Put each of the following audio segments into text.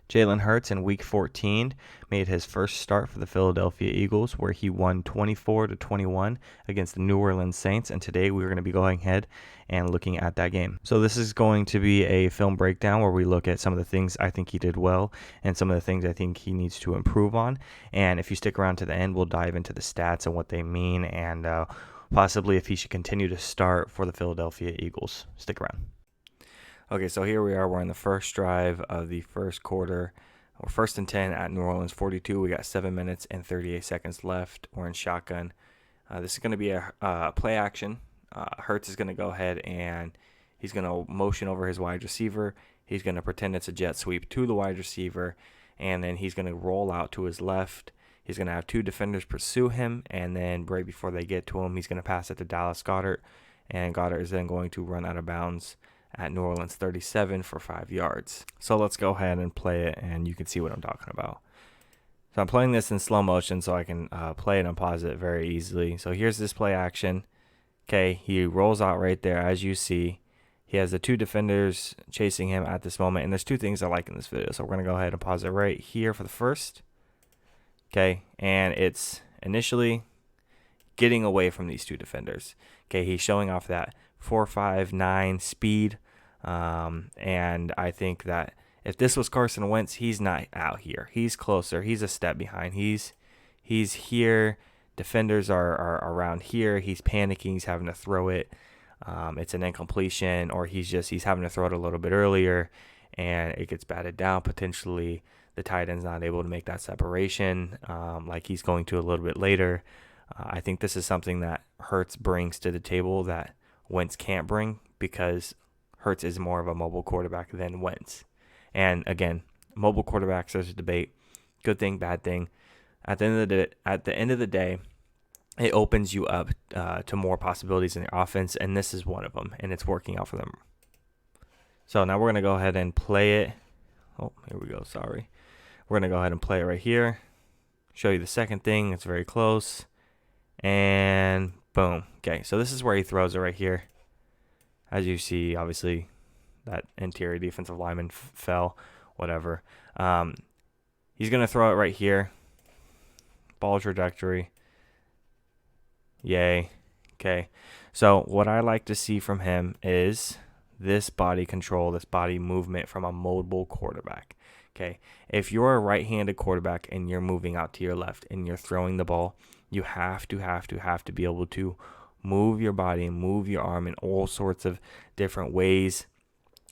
Jalen Hurts in Week 14 made his first start for the Philadelphia Eagles, where he won 24-21 against the New Orleans Saints. And today we're going to be going ahead and looking at that game. So this is going to be a film breakdown where we look at some of the things I think he did well and some of the things I think he needs to improve on. And if you stick around to the end, we'll dive into the stats and what they mean and possibly if he should continue to start for the Philadelphia Eagles. Stick around. Okay, so here we are. We're in the first drive of the first quarter. We're 1st and 10 at New Orleans 42. We got 7 minutes and 38 seconds left. We're in shotgun. This is going to be a play action. Hurts is going to go ahead and he's going to motion over his wide receiver. He's going to pretend it's a jet sweep to the wide receiver, and then he's going to roll out to his left. He's going to have 2 defenders pursue him, and then right before they get to him, he's going to pass it to Dallas Goedert, and Goedert is then going to run out of bounds at New Orleans 37 for 5 yards. So let's go ahead and play it, and you can see what I'm talking about. So I'm playing this in slow motion so I can play it and pause it very easily. So here's this play action. Okay, he rolls out right there, as you see. He has the 2 defenders chasing him at this moment, and there's 2 things I like in this video. So we're going to go ahead and pause it right here for the first. Okay, and it's initially getting away from these 2 defenders. Okay, he's showing off that 4.59 speed, and I think that if this was Carson Wentz, he's not out here. He's closer. He's a step behind. He's here. Defenders are around here. He's panicking. He's having to throw it. It's an incompletion, or he's having to throw it a little bit earlier, and it gets batted down. Potentially, the tight end's not able to make that separation like he's going to a little bit later. I think this is something that Hurts brings to the table that Wentz can't bring, because Hurts is more of a mobile quarterback than Wentz. And again, mobile quarterbacks, there's a debate. Good thing, bad thing. At the end of the day, it opens you up to more possibilities in your offense, and this is one of them, and it's working out for them. So now we're going to go ahead and play it. Oh, here we go. Sorry. We're going to go ahead and play it right here. Show you the second thing. It's very close. And boom. Okay, so this is where he throws it right here. As you see, obviously, that interior defensive lineman fell, whatever. He's going to throw it right here. Ball trajectory. Yay. Okay, so what I like to see from him is this body control, this body movement from a mobile quarterback. Okay, if you're a right-handed quarterback and you're moving out to your left and you're throwing the ball, you have to be able to move your body and move your arm in all sorts of different ways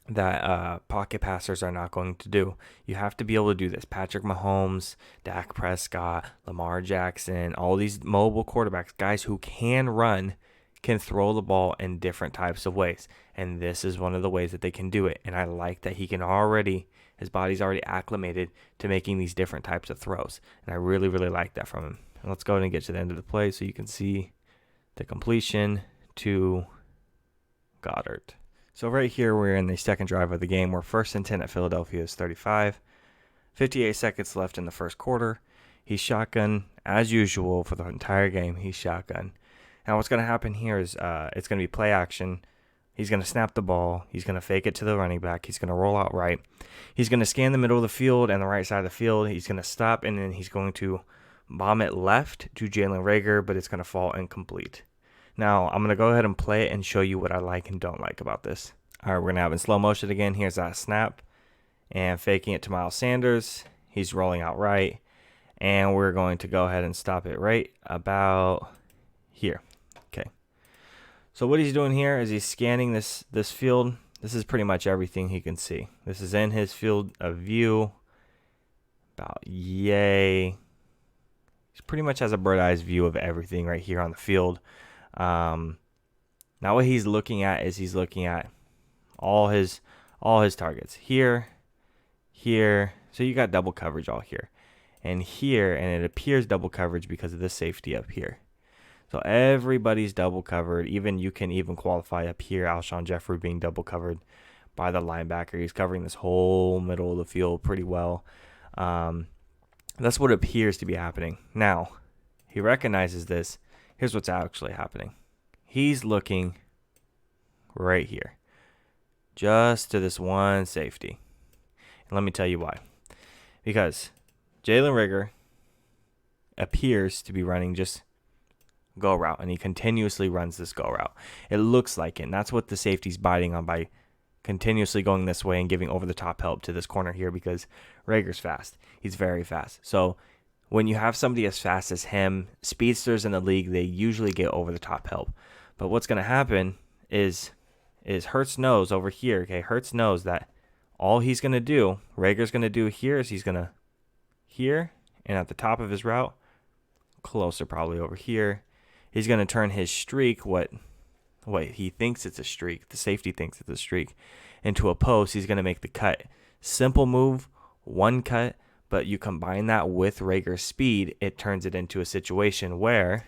that pocket passers are not going to do. You have to be able to do this. Patrick Mahomes, Dak Prescott, Lamar Jackson, all these mobile quarterbacks, guys who can run, can throw the ball in different types of ways. And this is one of the ways that they can do it. And I like that he can his body's already acclimated to making these different types of throws. And I really, really like that from him. And let's go ahead and get to the end of the play so you can see the completion to Goedert. So right here, we're in the second drive of the game. We're 1st and 10 at Philadelphia's 35. 58 seconds left in the first quarter. He's shotgun, as usual, for the entire game. He's shotgun. Now what's going to happen here is it's going to be play action. He's going to snap the ball. He's going to fake it to the running back. He's going to roll out right. He's going to scan the middle of the field and the right side of the field. He's going to stop, and then he's going to bomb it left to Jalen Reagor, but it's going to fall incomplete. Now, I'm going to go ahead and play it and show you what I like and don't like about this. All right, we're going to have it in slow motion again. Here's that snap and faking it to Miles Sanders. He's rolling out right, and we're going to go ahead and stop it right about here. Okay. So what he's doing here is he's scanning this field. This is pretty much everything he can see. This is in his field of view. About yay. He pretty much has a bird's eye view of everything right here on the field. Now what he's looking at is he's looking at all his targets here. So you got double coverage all here and here, and it appears double coverage because of the safety up here. So everybody's double covered. You can even qualify up here, Alshon Jeffrey being double covered by the linebacker. He's covering this whole middle of the field pretty well. That's what appears to be happening. Now, he recognizes this. Here's what's actually happening. He's looking right here, just to this one safety. And let me tell you why. because Jalen Rigger appears to be running just go route, and he continuously runs this go route. It looks like it, and that's what the safety's biting on by continuously going this way and giving over the top help to this corner here, because Rager's fast. He's very fast. So when you have somebody as fast as him, speedsters in the league, they usually get over the top help. But what's going to happen is Hurts knows over here, okay, Hurts knows that all he's going to do, Rager's going to do here is he's going to here, and at the top of his route, closer probably over here, he's going to turn his streak, what he thinks it's a streak, the safety thinks it's a streak, into a post. He's going to make the cut. Simple move, one cut, but you combine that with Rager's speed, it turns it into a situation where,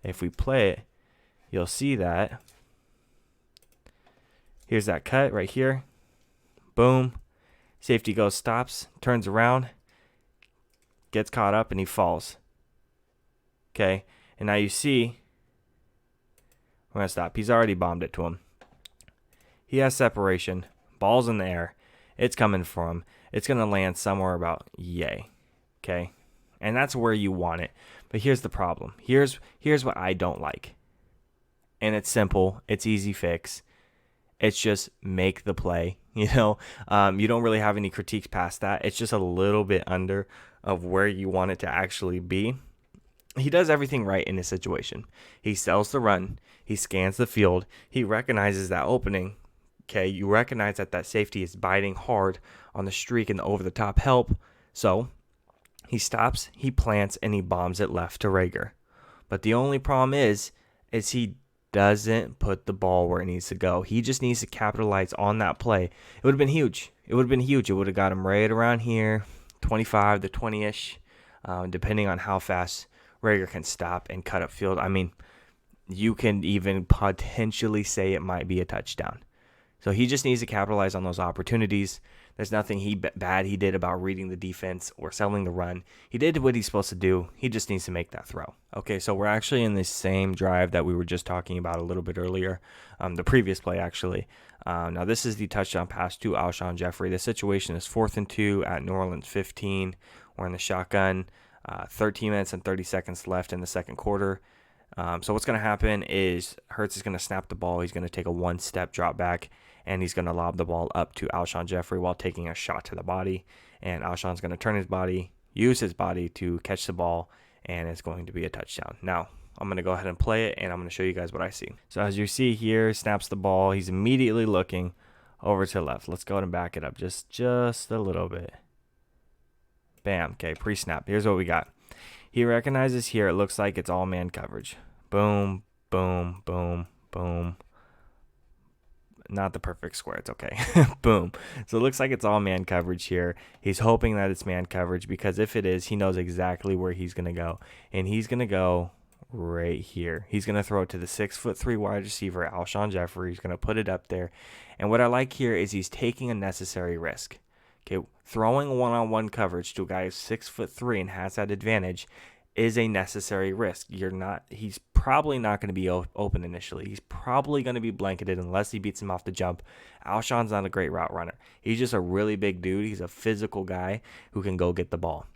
if we play it, you'll see that. Here's that cut right here. Boom. Safety goes, stops, turns around, gets caught up, and he falls. Okay, and now you see, we're going to stop. He's already bombed it to him. He has separation. Ball's in the air. It's coming for him. It's going to land somewhere about yay. Okay, and that's where you want it. But here's the problem. Here's what I don't like. And it's simple. It's easy fix. It's just make the play. You don't really have any critiques past that. It's just a little bit under of where you want it to actually be. He does everything right in this situation. He sells the run. He scans the field. He recognizes that opening. Okay, you recognize that safety is biting hard on the streak and the over-the-top help. So he stops, he plants, and he bombs it left to Rager. But the only problem is he doesn't put the ball where it needs to go. He just needs to capitalize on that play. It would have been huge. It would have got him right around here, 25 to 20-ish, depending on how fast Rager can stop and cut up field. I mean, you can even potentially say it might be a touchdown. So he just needs to capitalize on those opportunities. There's nothing bad he did about reading the defense or selling the run. He did what he's supposed to do. He just needs to make that throw. Okay, so we're actually in the same drive that we were just talking about a little bit earlier, the previous play actually. Now this is the touchdown pass to Alshon Jeffrey. The situation is 4th and 2 at New Orleans 15. We're in the shotgun. 13 minutes and 30 seconds left in the second quarter. So what's going to happen is Hurts is going to snap the ball. He's going to take a one-step drop back, and he's going to lob the ball up to Alshon Jeffrey while taking a shot to the body. And Alshon's going to turn his body, use his body to catch the ball, and it's going to be a touchdown. Now, I'm going to go ahead and play it, and I'm going to show you guys what I see. So as you see here, snaps the ball. He's immediately looking over to the left. Let's go ahead and back it up just a little bit. Bam. Okay, pre-snap. Here's what we got. He recognizes here, it looks like it's all man coverage. Boom, boom, boom, boom. Not the perfect square. It's okay. Boom. So it looks like it's all man coverage here. He's hoping that it's man coverage because if it is, he knows exactly where he's going to go. And he's going to go right here. He's going to throw it to the 6'3" wide receiver, Alshon Jeffrey. He's going to put it up there. And what I like here is he's taking a necessary risk. Okay, throwing one-on-one coverage to a guy who's 6'3" and has that advantage is a necessary risk. He's probably not going to be open initially. He's probably going to be blanketed unless he beats him off the jump. Alshon's not a great route runner. He's just a really big dude. He's a physical guy who can go get the ball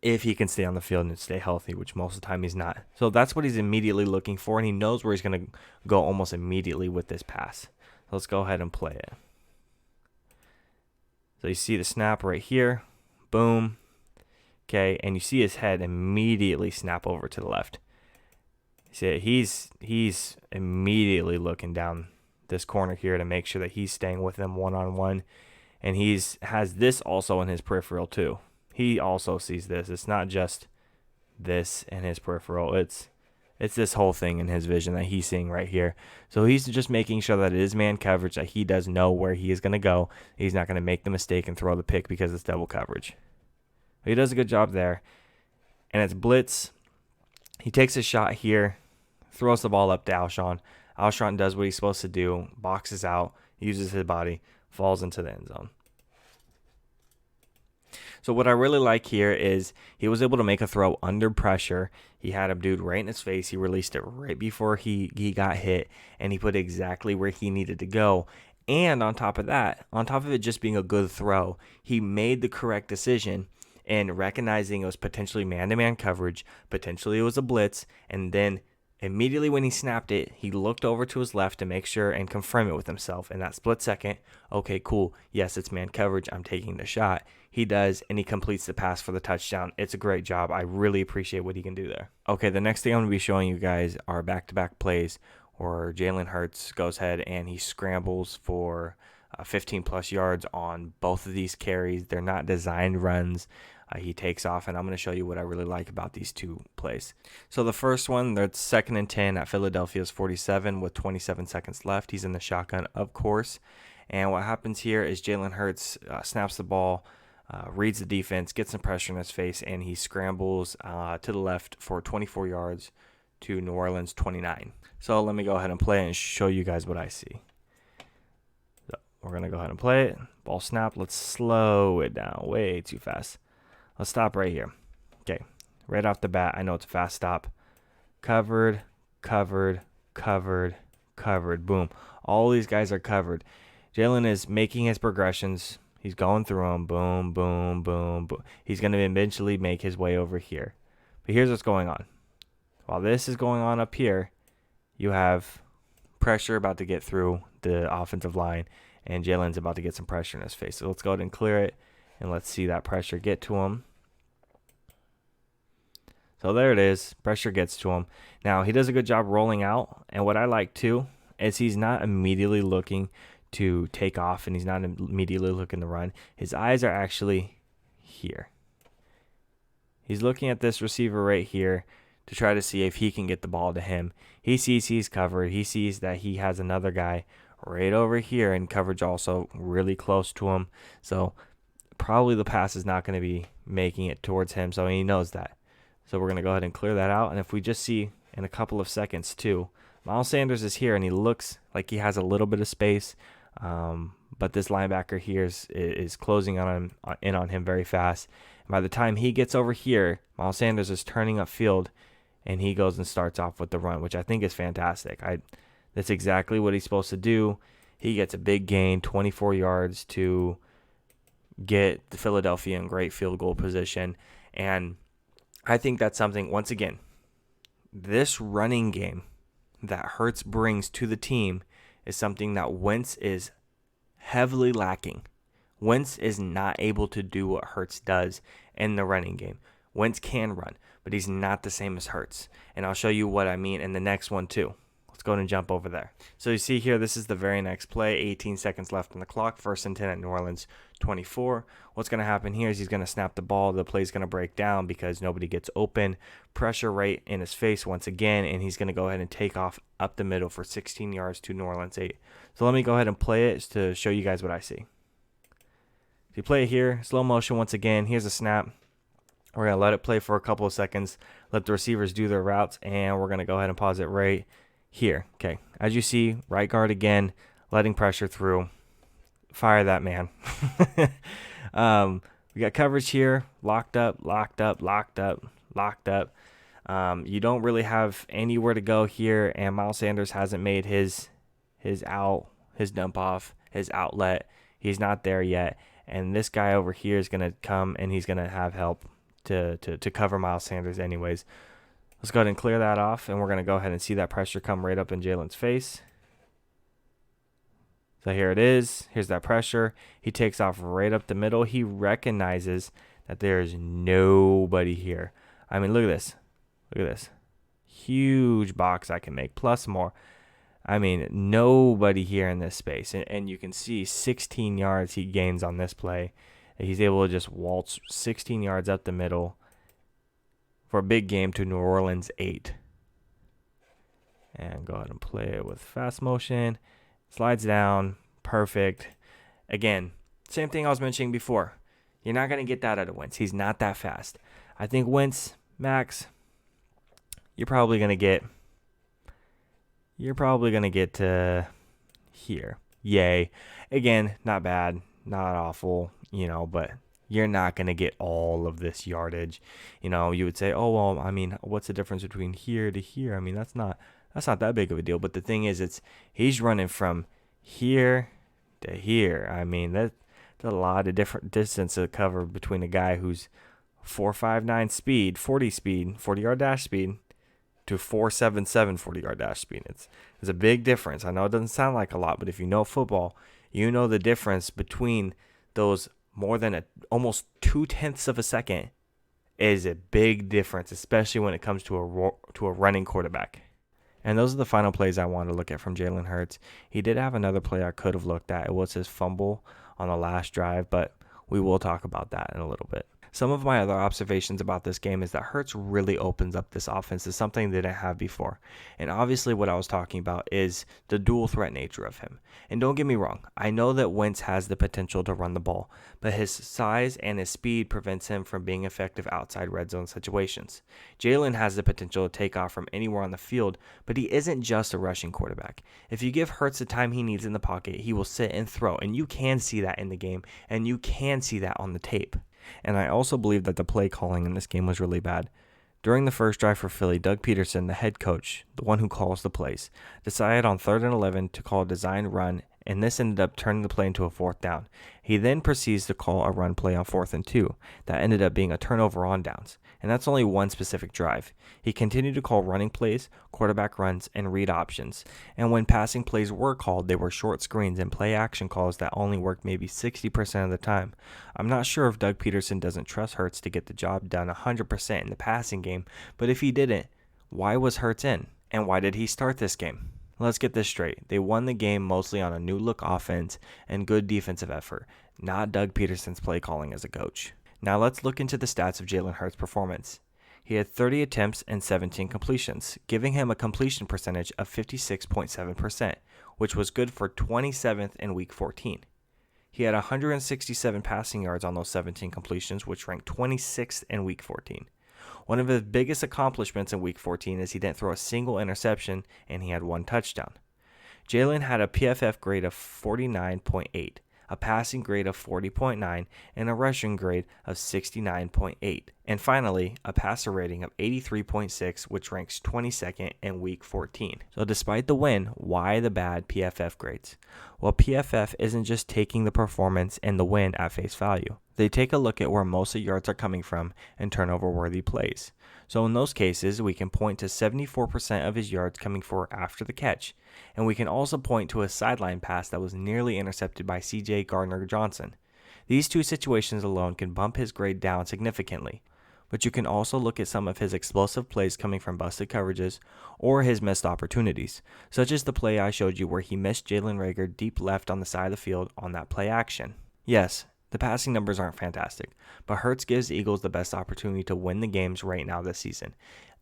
if he can stay on the field and stay healthy, which most of the time he's not. So that's what he's immediately looking for, and he knows where he's going to go almost immediately with this pass. So let's go ahead and play it. So you see the snap right here. Boom. Okay, and you see his head immediately snap over to the left. See, he's immediately looking down this corner here to make sure that he's staying with them one-on-one. And has this also in his peripheral too. He also sees this. It's not just this in his peripheral. It's this whole thing in his vision that he's seeing right here. So he's just making sure that it is man coverage, that he does know where he is going to go. He's not going to make the mistake and throw the pick because it's double coverage. He does a good job there. And it's blitz. He takes a shot here, throws the ball up to Alshon. Alshon does what he's supposed to do, boxes out, uses his body, falls into the end zone. So what I really like here is he was able to make a throw under pressure. He had a dude right in his face. He released it right before he got hit, and he put it exactly where he needed to go. And on top of that, on top of it just being a good throw, he made the correct decision in recognizing it was potentially man-to-man coverage, potentially it was a blitz, and then immediately when he snapped it, he looked over to his left to make sure and confirm it with himself. In that split second, okay, cool. Yes, it's man coverage. I'm taking the shot. He does, and he completes the pass for the touchdown. It's a great job. I really appreciate what he can do there. Okay, the next thing I'm going to be showing you guys are back-to-back plays where Jalen Hurts goes ahead and he scrambles for 15 plus yards on both of these carries. They're not designed runs. He takes off, and I'm going to show you what I really like about these two plays. So the first one, that's 2nd and 10 at Philadelphia's 47 with 27 seconds left. He's in the shotgun, of course. And what happens here is Jalen Hurts snaps the ball, reads the defense, gets some pressure in his face, and he scrambles to the left for 24 yards to New Orleans 29. So let me go ahead and play it and show you guys what I see. So we're going to go ahead and play it. Ball snap. Let's slow it down way too fast. Let's stop right here. Okay, right off the bat, I know it's a fast stop. Covered, covered, covered, covered. Boom. All these guys are covered. Jalen is making his progressions. He's going through them. Boom, boom, boom, boom. He's going to eventually make his way over here. But here's what's going on. While this is going on up here, you have pressure about to get through the offensive line, and Jalen's about to get some pressure in his face. So let's go ahead and clear it, and let's see that pressure get to him. So there it is. Pressure gets to him. Now, he does a good job rolling out. And what I like, too, is he's not immediately looking to take off, and he's not immediately looking to run. His eyes are actually here. He's looking at this receiver right here to try to see if he can get the ball to him. He sees he's covered. He sees that he has another guy right over here in coverage also really close to him. So probably the pass is not going to be making it towards him, so he knows that. So we're going to go ahead and clear that out. And if we just see in a couple of seconds too, Miles Sanders is here and he looks like he has a little bit of space. But this linebacker here is closing on him very fast. And by the time he gets over here, Miles Sanders is turning upfield and he goes and starts off with the run, which I think is fantastic. That's exactly what he's supposed to do. He gets a big gain, 24 yards to get the Philadelphia in great field goal position. And I think that's something, once again, this running game that Hurts brings to the team is something that Wentz is heavily lacking. Wentz is not able to do what Hurts does in the running game. Wentz can run, but he's not the same as Hurts. And I'll show you what I mean in the next one too. Let's go ahead and jump over there. So you see here, this is the very next play. 18 seconds left on the clock. 1st and 10 at New Orleans 24. What's going to happen here is he's going to snap the ball. The play's going to break down because nobody gets open. Pressure right in his face once again, and he's going to go ahead and take off up the middle for 16 yards to New Orleans 8. So let me go ahead and play it to show you guys what I see. If you play it here, slow motion once again. Here's a snap. We're going to let it play for a couple of seconds, let the receivers do their routes, and we're going to go ahead and pause it right here. Okay, as you see, right guard again, letting pressure through. Fire that man. We got coverage here, locked up, locked up, locked up, locked up. You don't really have anywhere to go here, and Miles Sanders hasn't made his dump off, his outlet. He's not there yet, and this guy over here is going to come, and he's going to have help to cover Miles Sanders anyways. Let's go ahead and clear that off, and we're going to go ahead and see that pressure come right up in Jalen's face. So here it is. Here's that pressure. He takes off right up the middle. He recognizes that there's nobody here. I mean, look at this. Look at this. Huge box I can make, plus more. I mean, nobody here in this space. And you can see 16 yards he gains on this play. He's able to just waltz 16 yards up the middle for a big game to New Orleans 8. And go ahead and play it with fast motion. Slides down. Perfect. Again, same thing I was mentioning before. You're not going to get that out of Wentz. He's not that fast. I think Wentz, max, you're probably going to get to here. Yay. Again, not bad. Not awful, but you're not going to get all of this yardage. You would say, oh, well, I mean, what's the difference between here to here? I mean, that's not that big of a deal. But the thing is, he's running from here to here. I mean, that's a lot of different distance to cover between a guy who's 4.59 speed, 40-yard dash speed, to 4.77 40-yard dash speed. It's a big difference. I know it doesn't sound like a lot, but if you know football, you know the difference between those. More than almost 0.2 of a second is a big difference, especially when it comes to a running quarterback. And those are the final plays I wanted to look at from Jalen Hurts. He did have another play I could have looked at. It was his fumble on the last drive, but we will talk about that in a little bit. Some of my other observations about this game is that Hurts really opens up this offense to something they didn't have before. And obviously what I was talking about is the dual threat nature of him. And don't get me wrong, I know that Wentz has the potential to run the ball, but his size and his speed prevents him from being effective outside red zone situations. Jalen has the potential to take off from anywhere on the field, but he isn't just a rushing quarterback. If you give Hurts the time he needs in the pocket, he will sit and throw, and you can see that in the game, and you can see that on the tape. And I also believe that the play calling in this game was really bad. During the first drive for Philly, Doug Peterson, the head coach, the one who calls the plays, decided on 3rd and 11 to call a design run, and this ended up turning the play into a 4th down. He then proceeds to call a run play on 4th and 2. That ended up being a turnover on downs. And that's only one specific drive. He continued to call running plays, quarterback runs, and read options. And when passing plays were called, they were short screens and play action calls that only worked maybe 60% of the time. I'm not sure if Doug Peterson doesn't trust Hurts to get the job done 100% in the passing game, but if he didn't, why was Hurts in? And why did he start this game? Let's get this straight. They won the game mostly on a new look offense and good defensive effort, not Doug Peterson's play calling as a coach. Now let's look into the stats of Jalen Hurts' performance. He had 30 attempts and 17 completions, giving him a completion percentage of 56.7%, which was good for 27th in Week 14. He had 167 passing yards on those 17 completions, which ranked 26th in Week 14. One of his biggest accomplishments in Week 14 is he didn't throw a single interception, and he had 1 touchdown. Jalen had a PFF grade of 49.8. A passing grade of 40.9, and a rushing grade of 69.8. And finally, a passer rating of 83.6, which ranks 22nd in Week 14. So despite the win, why the bad PFF grades? Well, PFF isn't just taking the performance and the win at face value. They take a look at where most of the yards are coming from and turnover-worthy plays. So in those cases, we can point to 74% of his yards coming for after the catch, and we can also point to a sideline pass that was nearly intercepted by C.J. Gardner-Johnson. These two situations alone can bump his grade down significantly, but you can also look at some of his explosive plays coming from busted coverages or his missed opportunities, such as the play I showed you where he missed Jalen Reagor deep left on the side of the field on that play action. Yes, the passing numbers aren't fantastic, but Hurts gives the Eagles the best opportunity to win the games right now this season,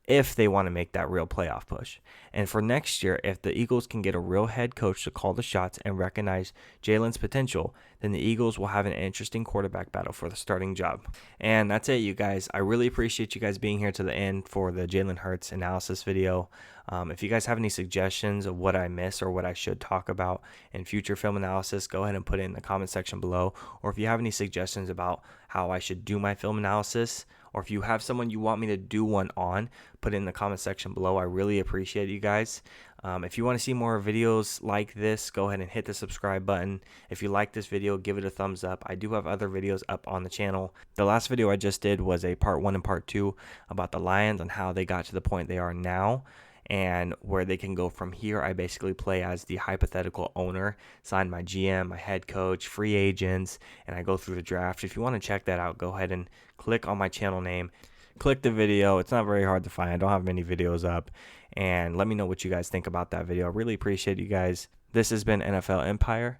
if they want to make that real playoff push. And for next year, if the Eagles can get a real head coach to call the shots and recognize Jalen's potential, then the Eagles will have an interesting quarterback battle for the starting job. And that's it, you guys. I really appreciate you guys being here to the end for the Jalen Hurts analysis video. If you guys have any suggestions of what I missed or what I should talk about in future film analysis, go ahead and put it in the comment section below. Or if you have any suggestions about how I should do my film analysis, or if you have someone you want me to do one on, put it in the comment section below. I really appreciate you guys. If you want to see more videos like this, go ahead and hit the subscribe button. If you like this video, give it a thumbs up. I do have other videos up on the channel. The last video I just did was a part 1 and part 2 about the Lions and how they got to the point they are now and where they can go from here. I basically play as the hypothetical owner, sign my GM, my head coach, free agents, and I go through the draft. If you want to check that out, go ahead and click on my channel name. Click the video. It's not very hard to find. I don't have many videos up. And let me know what you guys think about that video. I really appreciate you guys. This has been NFL Empire.